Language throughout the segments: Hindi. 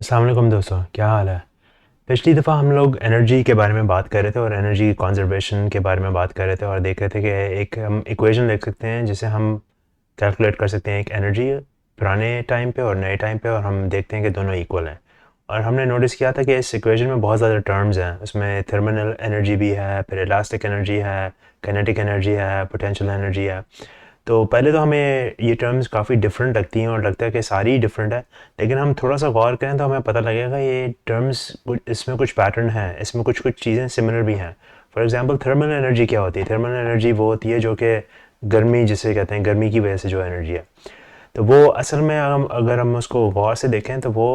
अस्सलाम वालेकुम दोस्तों, क्या हाल है? पिछली दफ़ा हम लोग एनर्जी के बारे में बात कर रहे थे और एनर्जी कंज़र्वेशन के बारे में बात कर रहे थे और देख रहे थे कि एक हम इक्वेशन लिख सकते हैं जिसे हम कैलकुलेट कर सकते हैं एक एनर्जी पुराने टाइम पे और नए टाइम पे, और हम देखते हैं कि दोनों इक्वल हैं। और हमने नोटिस किया था कि इस इक्वेशन में बहुत ज़्यादा टर्म्स हैं। उसमें थर्मल एनर्जी भी है, फिर इलास्टिक एनर्जी है, काइनेटिक एनर्जी है, पोटेंशियल एनर्जी है। तो पहले तो हमें ये टर्म्स काफ़ी डिफरेंट लगती हैं और लगता है कि सारी ही डिफरेंट है, लेकिन हम थोड़ा सा गौर करें तो हमें पता लगेगा ये टर्म्स इसमें कुछ पैटर्न है, इसमें कुछ कुछ चीज़ें सिमिलर भी हैं। फॉर एग्जांपल थर्मल एनर्जी क्या होती है? थर्मल एनर्जी वो होती है जो कि गर्मी जिसे कहते हैं, गर्मी की वजह से जो एनर्जी है, तो वो असल में हम अगर हम उसको गौर से देखें तो वो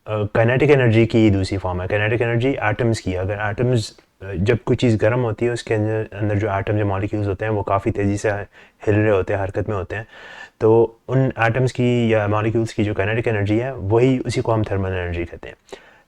काइनेटिक एनर्जी की दूसरी फॉर्म है। काइनेटिक एनर्जी एटम्स की है। अगर एटम्स जब कोई चीज़ गर्म होती है, उसके अंदर अंदर जो एटम्स या मॉलिक्यूल्स होते हैं वो काफ़ी तेज़ी से हिल रहे होते हैं, हरकत में होते हैं। तो उन एटम्स की या मॉलिक्यूल्स की जो काइनेटिक एनर्जी है वही उसी को हम थर्मल एनर्जी कहते हैं।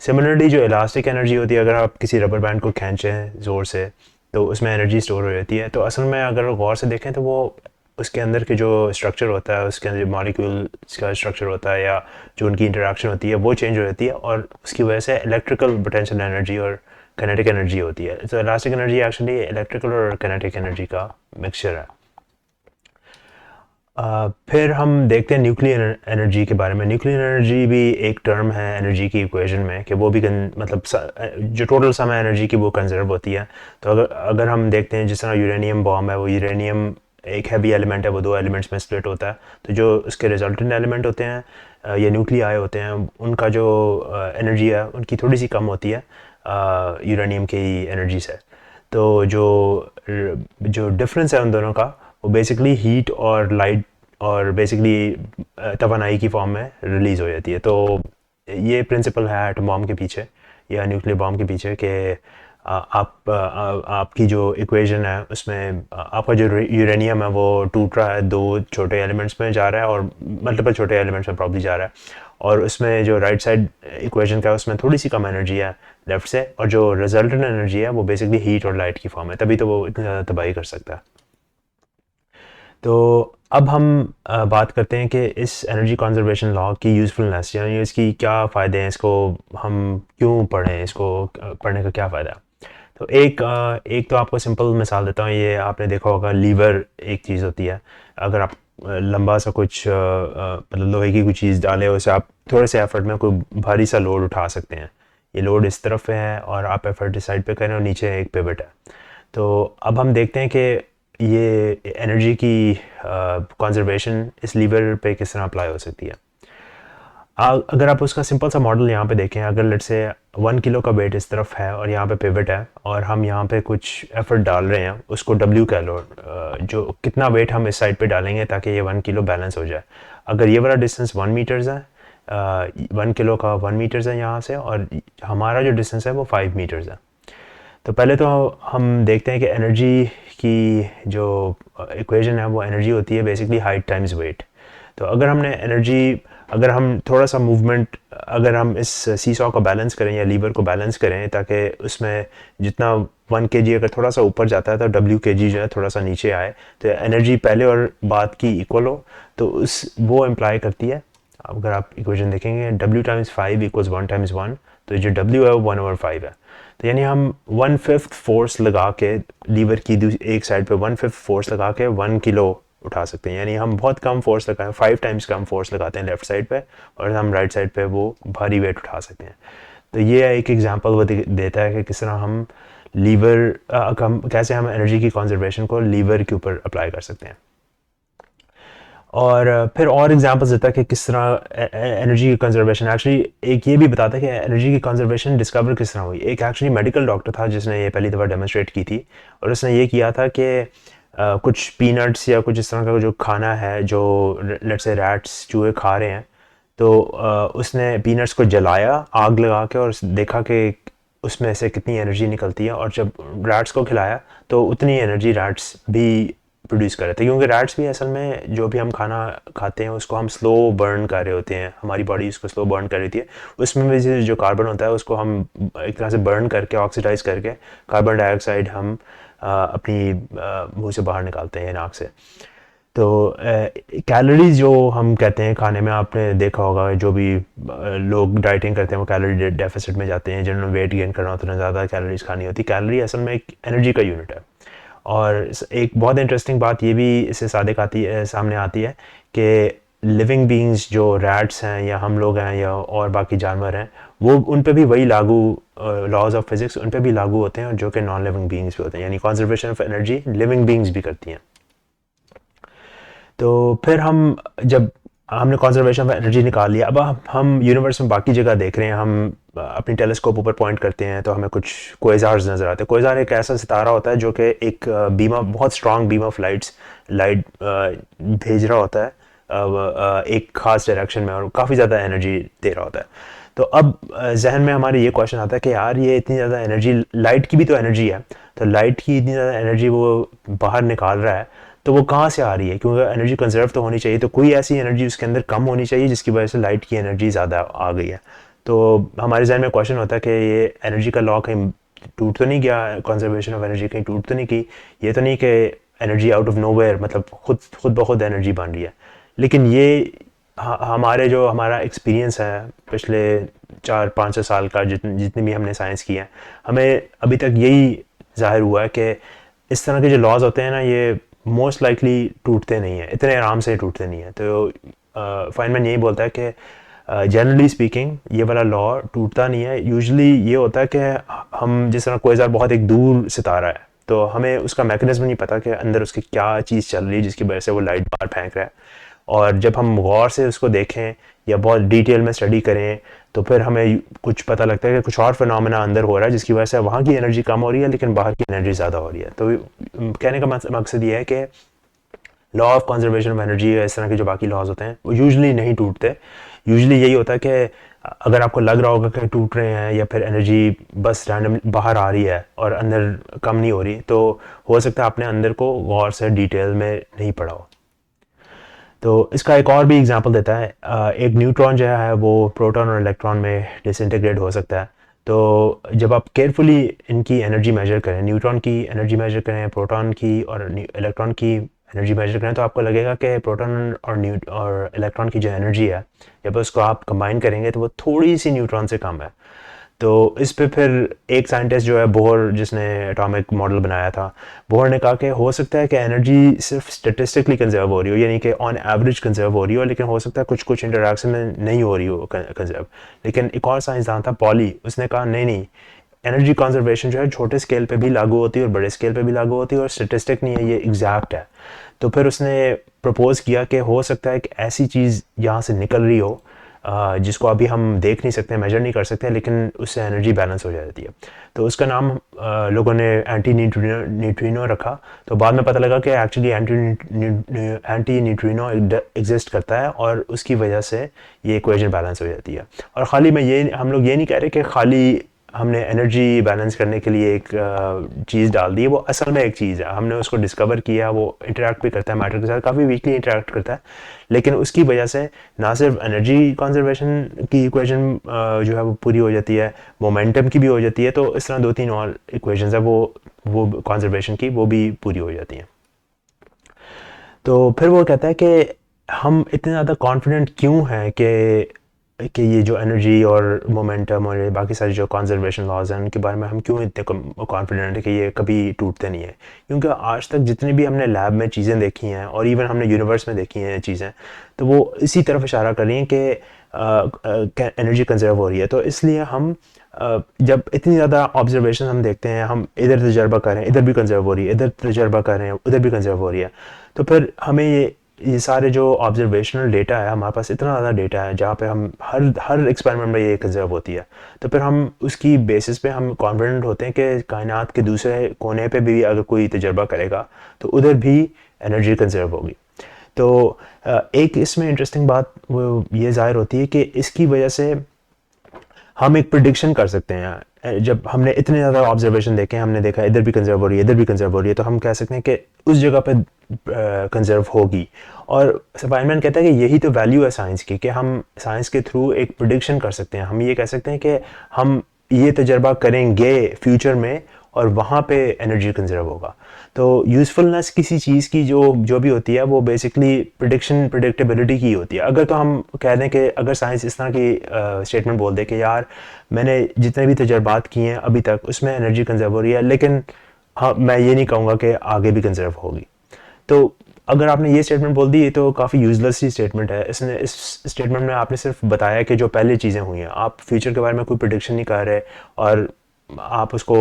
सिमिलरली जो इलास्टिक एनर्जी होती है, अगर आप किसी रबर बैंड को खींचें ज़ोर से तो उसमें एनर्जी स्टोर हो जाती है। तो असल में अगर गौर से देखें तो वो उसके अंदर के जो स्ट्रक्चर होता है, उसके अंदर जो मॉलिक्यूल्स का स्ट्रक्चर होता है या जो उनकी इंटरेक्शन होती है वो चेंज हो जाती है, और उसकी वजह से इलेक्ट्रिकल पोटेंशियल एनर्जी और काइनेटिक एनर्जी होती है। तो इलास्टिक एनर्जी एक्चुअली इलेक्ट्रिकल और काइनेटिक एनर्जी का मिक्सचर है। फिर हम देखते हैं न्यूक्लियर एनर्जी के बारे में। न्यूक्लियर एनर्जी भी एक टर्म है एनर्जी की इक्वेशन में कि वो भी मतलब जो टोटल सम है एनर्जी की वो कंजर्व होती है। तो अगर अगर हम देखते हैं जिस तरह यूरेनियम बॉम्ब है, वो यूरेनियम एक हैवी एलिमेंट है, वो दो एलिमेंट्स में स्प्लिट होता है। तो जो उसके रिजल्टेंट एलिमेंट होते हैं या न्यूक्लियाई होते हैं, उनका जो एनर्जी है उनकी थोड़ी सी कम होती है यूरेनियम की एनर्जी से। तो जो डिफरेंस है उन दोनों का, वो बेसिकली हीट और लाइट और बेसिकली तवानाई की फॉर्म में रिलीज़ हो जाती है। तो ये प्रिंसिपल है एटम बॉम्ब के पीछे या न्यूक्लियर बॉम्ब के पीछे कि आपकी जो इक्वेशन है उसमें आपका जो यूरेनियम है वो टूट रहा है, दो छोटे एलिमेंट्स में जा रहा है और मल्टीपल छोटे एलिमेंट्स में प्रॉब्ली जा रहा है, और उसमें जो राइट साइड इक्वेशन का है उसमें थोड़ी सी कम एनर्जी है लेफ्ट से, और जो रिजल्टेंट एनर्जी है वो बेसिकली हीट और लाइट की फॉर्म है, तभी तो वो इतनी ज़्यादा तबाही कर सकता है। तो अब हम बात करते हैं कि इस एनर्जी कंजर्वेशन लॉ की यूज़फुलनेस, यानी इसकी क्या फ़ायदे हैं, इसको हम क्यों पढ़ें, इसको पढ़ने का क्या फ़ायदा है। तो एक तो आपको सिंपल मिसाल देता हूँ। ये आपने देखा होगा, लीवर एक चीज़ होती है। अगर आप लंबा सा कुछ मतलब लोहे की कोई चीज़ डालें, उसे आप थोड़े से एफर्ट में कोई भारी सा लोड उठा सकते हैं। ये लोड इस तरफ है और आप एफर्ट इस साइड पे करें और नीचे एक पिवट है। तो अब हम देखते हैं कि ये एनर्जी की कंजर्वेशन इस लीवर पे किस तरह अप्लाई हो सकती है। अगर आप उसका सिंपल सा मॉडल यहाँ पे देखें, अगर लेट से 1 किलो का वेट इस तरफ है और यहाँ पे पिवट है और हम यहाँ पे कुछ एफर्ट डाल रहे हैं, उसको डब्ल्यू कह लो, जो कितना वेट हम इस साइड पे डालेंगे ताकि ये 1 किलो बैलेंस हो जाए। अगर ये वाला डिस्टेंस 1 मीटर्स है, 1 किलो का 1 मीटर्स है यहाँ से, और हमारा जो डिस्टेंस है वो 5 मीटर्स है। तो पहले तो हम देखते हैं कि एनर्जी की जो इक्वेशन है वो एनर्जी होती है बेसिकली हाइट टाइम्स वेट। तो अगर हम थोड़ा सा मूवमेंट, अगर हम इस सीसॉ को बैलेंस करें या लीवर को बैलेंस करें ताकि उसमें जितना 1 kg अगर थोड़ा सा ऊपर जाता है तो W kg जो है थोड़ा सा नीचे आए, तो एनर्जी पहले और बाद की इक्वल हो, तो उस वो इम्प्लाई करती है। अगर आप इक्वेशन देखेंगे, W × 5 = 1 × 1, तो जो W है वो 1/5 है। तो यानी हम 1/5 फोर्स लगा के लीवर की एक साइड पे 1/5 फोर्स लगा के 1 किलो उठा सकते हैं। यानी हम बहुत कम फोर्स लगाएं, 5 टाइम्स कम फोर्स लगाते हैं लेफ्ट साइड पे, और हम राइट साइड पे वो भारी वेट उठा सकते हैं। तो ये एक एग्जांपल वो देता है कि किस तरह हम कैसे हम एनर्जी की कंजर्वेशन को लीवर के ऊपर अप्लाई कर सकते हैं। और फिर और एग्जांपल्स देता है कि किस तरह एनर्जी की कंजर्वेशन एक्चुअली, एक ये भी बताता है कि एनर्जी की कंजर्वेशन डिस्कवर किस तरह हुई। एक एक्चुअली मेडिकल डॉक्टर था जिसने ये पहली दफ़ा डेमोन्स्ट्रेट की थी, और उसने ये किया था कि कुछ पीनट्स या कुछ इस तरह का जो खाना है जो लेट्स से रैट्स चूहे खा रहे हैं, तो उसने पीनट्स को जलाया आग लगा के और देखा कि उसमें से कितनी एनर्जी निकलती है, और जब रैट्स को खिलाया तो उतनी एनर्जी रैट्स भी प्रोड्यूस कर रहे थे, क्योंकि रैट्स भी असल में जो भी हम खाना खाते हैं उसको हम स्लो बर्न कर रहे होते हैं, हमारी बॉडी उसको स्लो बर्न कर रही होती है। उसमें भी जो कार्बन होता है उसको हम एक तरह से बर्न करके ऑक्सीडाइज करके कार्बन डाइऑक्साइड हम अपनी मुंह से बाहर निकालते हैं नाक से। तो कैलोरीज जो हम कहते हैं खाने में, आपने देखा होगा जो भी लोग डाइटिंग करते हैं वो कैलोरी डेफिसिट में जाते हैं, जिन्होंने वेट गेन करना होता है उन्हें ज़्यादा कैलोरीज खानी होती है। कैलोरी असल में एक एनर्जी का यूनिट है। और एक बहुत इंटरेस्टिंग बात ये भी इससे सामने आती है कि लिविंग बींग्स जो रैट्स हैं या हम लोग हैं या और बाकी जानवर हैं, वो उन पे भी वही लागू लॉज ऑफ फिजिक्स उन पे भी लागू होते हैं जो कि नॉन लिविंग बींग्स भी होते हैं। यानी conservation of energy living beings भी करती हैं। तो फिर जब हमने कंजर्वेशन ऑफ एनर्जी निकाल लिया, अब हम यूनिवर्स में बाकी जगह देख रहे हैं, हम अपनी टेलीस्कोप ऊपर पॉइंट करते हैं तो हमें कुछ क्वेज़ार्स नज़र आते हैं। क्वेज़ार एक ऐसा सितारा होता है जो कि एक बहुत स्ट्रॉन्ग बीम ऑफ लाइट भेज रहा होता है एक ख़ास डायरेक्शन में, और काफ़ी ज़्यादा एनर्जी दे रहा होता है। तो अब जहन में हमारे ये क्वेश्चन आता है कि यार ये इतनी ज़्यादा एनर्जी, लाइट की भी तो एनर्जी है, तो लाइट की इतनी ज़्यादा एनर्जी वो बाहर निकाल रहा है, तो वो कहाँ से आ रही है? क्योंकि एनर्जी कंजर्व तो होनी चाहिए, तो कोई ऐसी एनर्जी उसके अंदर कम होनी चाहिए जिसकी वजह से लाइट की एनर्जी ज़्यादा आ गई है। तो हमारे जहन में क्वेश्चन होता है कि ये एनर्जी का लॉ कहीं टूट तो नहीं गया, कंजर्वेशन ऑफ एनर्जी कहीं टूट तो नहीं की, ये तो नहीं कि एनर्जी आउट ऑफ नोवेयर मतलब खुद ब खुद एनर्जी बन रही है। लेकिन ये हमारा एक्सपीरियंस है पिछले 4-5 साल का, जितनी भी हमने साइंस की है, हमें अभी तक यही जाहिर हुआ है कि इस तरह के जो लॉज होते हैं ना, ये मोस्ट लाइकली टूटते नहीं हैं, इतने आराम से टूटते नहीं हैं। तो फाइनमैन यही बोलता है कि जनरली स्पीकिंग ये वाला लॉ टूटता नहीं है। यूजुअली ये होता है कि हम जिस तरह क्वेज़ार बहुत एक दूर सितारा है, तो हमें उसका मैकेनिज्म नहीं पता कि अंदर उसकी क्या चीज़ चल रही है जिसकी वजह से वो लाइट बाहर फेंक रहा है। और जब हम गौर से उसको देखें या बहुत डिटेल में स्टडी करें तो फिर हमें कुछ पता लगता है कि कुछ और फिनोमेना अंदर हो रहा है जिसकी वजह से वहाँ की एनर्जी कम हो रही है लेकिन बाहर की एनर्जी ज़्यादा हो रही है। तो कहने का मकसद ये है कि law of conservation of energy या इस तरह के जो बाकी लॉज होते हैं वो यूजुअली नहीं टूटते। यूजुअली यही होता है कि अगर आपको लग रहा होगा कि टूट रहे हैं या फिर एनर्जी बस रैंडम बाहर आ रही है और अंदर कम नहीं हो रही, तो हो सकता है आपने अंदर को गौर से डिटेल में नहीं पढ़ा हो। तो इसका एक और भी एग्जांपल देता है, एक न्यूट्रॉन जो है वो प्रोटॉन और इलेक्ट्रॉन में डिसइंटीग्रेट हो सकता है। तो जब आप केयरफुली इनकी एनर्जी मेजर करें, न्यूट्रॉन की एनर्जी मेजर करें, प्रोटॉन की और इलेक्ट्रॉन की एनर्जी मेजर करें, तो आपको लगेगा कि प्रोटॉन और इलेक्ट्रॉन की जो एनर्जी है जब उसको आप कंबाइन करेंगे तो वो थोड़ी सी न्यूट्रॉन से कम है। तो इस पे फिर एक साइंटिस्ट जो है बोहर, जिसने एटॉमिक मॉडल बनाया था, बोहर ने कहा कि हो सकता है कि एनर्जी सिर्फ स्टेटिस्टिकली कंजर्व हो रही हो, यानी कि ऑन एवरेज कंजर्व हो रही हो, लेकिन हो सकता है कुछ कुछ इंटरेक्शन में नहीं हो रही हो कंजर्व। लेकिन एक और साइंसदान था पॉली, उसने कहा नहीं, एनर्जी कंजर्वेशन जो है छोटे स्केल पे भी लागू होती है और बड़े स्केल पे भी लागू होती है और स्टेटिस्टिक नहीं है, ये एग्जैक्ट है। तो फिर उसने प्रपोज किया कि हो सकता है कि ऐसी चीज़ यहाँ से निकल रही हो जिसको अभी हम देख नहीं सकते, मेजर नहीं कर सकते, लेकिन उससे एनर्जी बैलेंस हो जाती है। तो उसका नाम लोगों ने एंटी न्यूट्रिनो रखा। तो बाद में पता लगा कि एक्चुअली एंटी न्यूट्रिनो एग्जिस्ट करता है और उसकी वजह से ये इक्वेशन बैलेंस हो जाती है। और ख़ाली हम लोग ये नहीं कह रहे कि खाली हमने एनर्जी बैलेंस करने के लिए एक चीज़ डाल दी है, वो असल में एक चीज़ है, हमने उसको डिस्कवर किया, वो इंटरेक्ट भी करता है मैटर के साथ, काफ़ी वीकली इंटरेक्ट करता है, लेकिन उसकी वजह से ना सिर्फ एनर्जी कंजर्वेशन की इक्वेशन जो है वो पूरी हो जाती है, मोमेंटम की भी हो जाती है। तो इस तरह 2-3 और इक्वेशंस है वो कंजर्वेशन की वो भी पूरी हो जाती हैं। तो फिर वो कहता है कि हम इतने ज़्यादा कॉन्फिडेंट क्यों हैं कि ये जो एनर्जी और मोमेंटम और ये बाकी सारी जो कंजर्वेशन लॉज हैं उनके बारे में हम क्यों इतने कॉन्फिडेंट है कि ये कभी टूटते नहीं है? क्योंकि आज तक जितनी भी हमने लैब में चीज़ें देखी हैं और इवन हमने यूनिवर्स में देखी हैं चीज़ें, तो वो इसी तरफ इशारा कर रही हैं कि एनर्जी कंजर्व हो रही है। तो इसलिए हम जब इतनी ज़्यादा ऑब्जर्वेशन हम देखते हैं, हम इधर तजर्बा कर रहे हैं, इधर भी कंजर्व हो रही है, इधर तजर्बा कर रहे हैं, उधर भी कंजर्व हो रही है, तो फिर हमें ये सारे जो ऑब्जर्वेशनल डेटा है, हमारे पास इतना ज़्यादा डेटा है जहाँ पे हम हर एक्सपेरिमेंट में ये कंजर्व होती है, तो फिर हम उसकी बेसिस पे हम कॉन्फिडेंट होते हैं कि कायनात के दूसरे कोने पे भी अगर कोई तजर्बा करेगा तो उधर भी एनर्जी कंजर्व होगी। तो एक इसमें इंटरेस्टिंग बात वो ये ज़ाहिर होती है कि इसकी वजह से हम एक प्रिडिक्शन कर सकते हैं। जब हमने इतने ज़्यादा ऑब्जर्वेशन देखे, हमने देखा इधर भी कंजर्व हो रही है, इधर भी कंजर्व हो रही है, तो हम कह सकते हैं कि उस जगह पे कंजर्व होगी। और फाइनमैन कहता है कि यही तो वैल्यू है साइंस की, कि हम साइंस के थ्रू एक प्रिडिक्शन कर सकते हैं। हम ये कह सकते हैं कि हम ये तजर्बा करेंगे फ्यूचर में और वहाँ पे एनर्जी कंजर्व होगा। तो यूज़फुलनेस किसी चीज़ की जो भी होती है वो बेसिकली प्रिडिक्टेबिलिटी की होती है। अगर तो हम कह दें कि अगर साइंस इस तरह की स्टेटमेंट बोल दे कि यार मैंने जितने भी तजर्बात किए हैं अभी तक उसमें एनर्जी कंजर्व हो रही है, लेकिन हाँ मैं ये नहीं कहूँगा कि आगे भी कंजर्व होगी। तो अगर आपने ये स्टेटमेंट बोल दी, ये तो काफ़ी यूज़लेस सी स्टेटमेंट है। इसने इस स्टेटमेंट में आपने सिर्फ बताया कि जो पहले चीज़ें हुई हैं, आप फ्यूचर के बारे में कोई प्रिडिक्शन नहीं कर रहे और आप उसको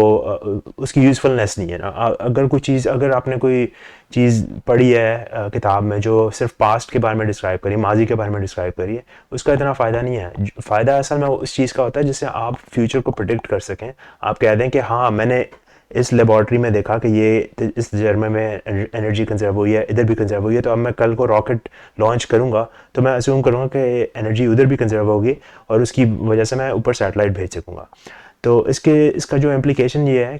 उसकी यूज़फुलनेस नहीं है ना। अगर कोई चीज़, अगर आपने कोई चीज़ पढ़ी है किताब में जो सिर्फ पास्ट के बारे में डिस्क्राइब करी, माजी के बारे में डिस्क्राइब करी है, उसका इतना फ़ायदा नहीं है। फ़ायदा असल में उस चीज़ का होता है जिससे आप फ्यूचर को प्रिडिक्ट कर सकें। आप कह दें कि हाँ मैंने इस लेबॉर्ट्री में देखा कि ये इस तजर्मे में एनर्जी कंजर्व हुई है, इधर भी कंजर्व हुई है, तो अब मैं कल को रॉकेट लॉन्च करूँगा तो मैं असूम करूँगा कि एनर्जी उधर भी कंजर्व होगी और उसकी वजह से मैं ऊपर सैटेलाइट भेज सकूँगा। तो इसका जो इम्प्लीकेशन ये है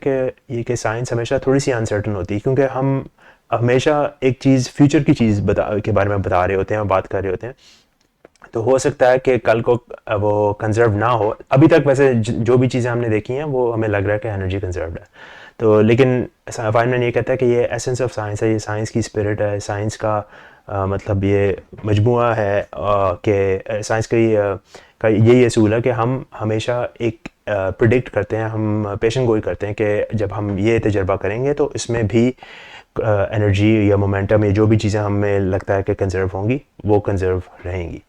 कि साइंस हमेशा थोड़ी सी अनसर्टन होती है, क्योंकि हम हमेशा एक चीज़, फ्यूचर की चीज़ के बारे में बता रहे होते हैं, बात कर रहे होते हैं। तो हो सकता है कि कल को वो कंजर्व ना हो। अभी तक वैसे जो भी चीज़ें हमने देखी हैं वो हमें लग रहा है कि एनर्जी कंजर्व्ड है। तो लेकिन फाइनमैन ये कहता है कि ये एसेंस ऑफ साइंस है, ये साइंस की स्पिरिट है, साइंस का मतलब ये मजमुआ है कि साइंस का यही असूल है कि हम हमेशा एक प्रिडिक्ट करते हैं, हम पेशन गोई करते हैं कि जब हम ये तजर्बा करेंगे तो इसमें भी एनर्जी या मोमेंटम या जो भी चीज़ें हमें लगता है कि कंजर्व होंगी वो कंजर्व रहेंगी।